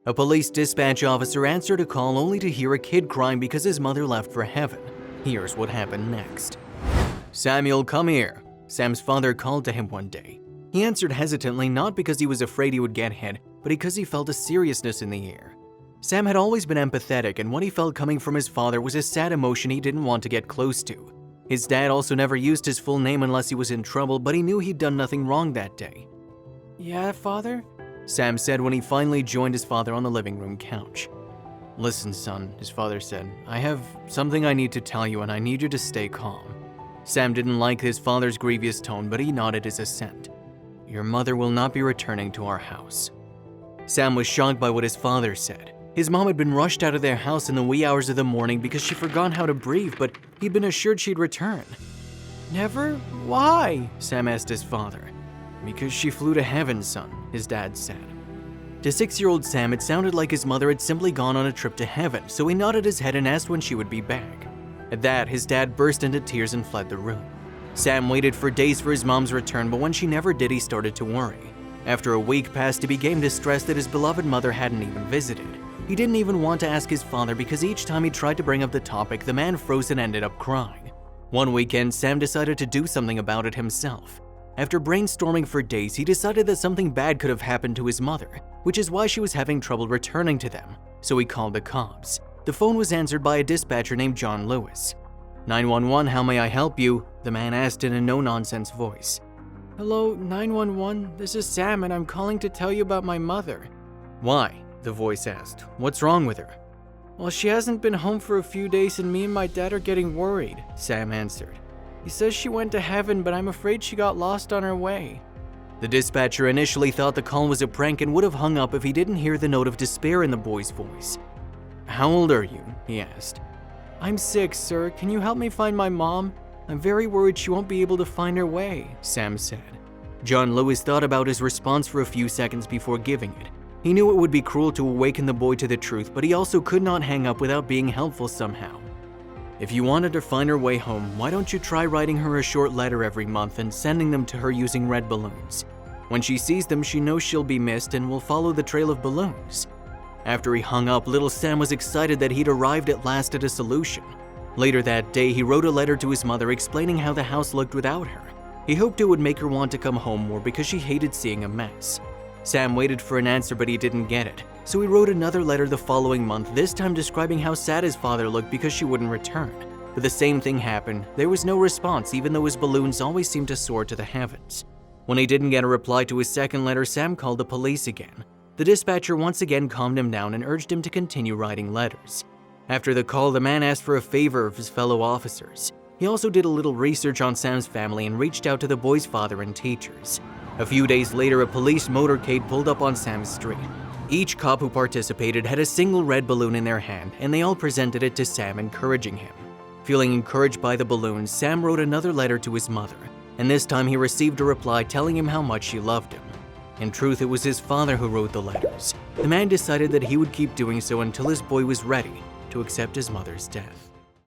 A police dispatch officer answered a call only to hear a kid crying because his mother left for heaven. Here's what happened next. "Samuel, come here." Sam's father called to him one day. He answered hesitantly, not because he was afraid he would get hit, but because he felt a seriousness in the air. Sam had always been empathetic, and what he felt coming from his father was a sad emotion he didn't want to get close to. His dad also never used his full name unless he was in trouble, but he knew he'd done nothing wrong that day. "Yeah, father?" Sam said when he finally joined his father on the living room couch. "Listen, son," his father said. "I have something I need to tell you, and I need you to stay calm." Sam didn't like his father's grievous tone, but he nodded his assent. "Your mother will not be returning to our house." Sam was shocked by what his father said. His mom had been rushed out of their house in the wee hours of the morning because she forgot how to breathe, but he'd been assured she'd return. "Never? Why?" Sam asked his father. "Because she flew to heaven, son," his dad said. To 6-year-old Sam, it sounded like his mother had simply gone on a trip to heaven, so he nodded his head and asked when she would be back. At that, his dad burst into tears and fled the room. Sam waited for days for his mom's return, but when she never did, he started to worry. After a week passed, he became distressed that his beloved mother hadn't even visited. He didn't even want to ask his father because each time he tried to bring up the topic, the man froze and ended up crying. One weekend, Sam decided to do something about it himself. After brainstorming for days, he decided that something bad could have happened to his mother, which is why she was having trouble returning to them. So he called the cops. The phone was answered by a dispatcher named John Lewis. 911, how may I help you? The man asked in a no-nonsense voice. "Hello, 911, this is Sam and I'm calling to tell you about my mother." "Why?" the voice asked. "What's wrong with her?" "Well, she hasn't been home for a few days and me and my dad are getting worried," Sam answered. "He says she went to heaven, but I'm afraid she got lost on her way." The dispatcher initially thought the call was a prank and would have hung up if he didn't hear the note of despair in the boy's voice. "How old are you?" he asked. "I'm 6, sir. Can you help me find my mom? I'm very worried she won't be able to find her way," Sam said. John Lewis thought about his response for a few seconds before giving it. He knew it would be cruel to awaken the boy to the truth, but he also could not hang up without being helpful somehow. "If you wanted to find her way home, why don't you try writing her a short letter every month and sending them to her using red balloons? When she sees them, she knows she'll be missed and will follow the trail of balloons." After he hung up, little Sam was excited that he'd arrived at last at a solution. Later that day, he wrote a letter to his mother explaining how the house looked without her. He hoped it would make her want to come home more because she hated seeing a mess. Sam waited for an answer, but he didn't get it. So he wrote another letter the following month, this time describing how sad his father looked because she wouldn't return. But the same thing happened. There was no response, even though his balloons always seemed to soar to the heavens. When he didn't get a reply to his second letter, Sam called the police again. The dispatcher once again calmed him down and urged him to continue writing letters. After the call, the man asked for a favor of his fellow officers. He also did a little research on Sam's family and reached out to the boy's father and teachers. A few days later, a police motorcade pulled up on Sam's street. Each cop who participated had a single red balloon in their hand, and they all presented it to Sam, encouraging him. Feeling encouraged by the balloons, Sam wrote another letter to his mother, and this time he received a reply telling him how much she loved him. In truth, it was his father who wrote the letters. The man decided that he would keep doing so until his boy was ready to accept his mother's death.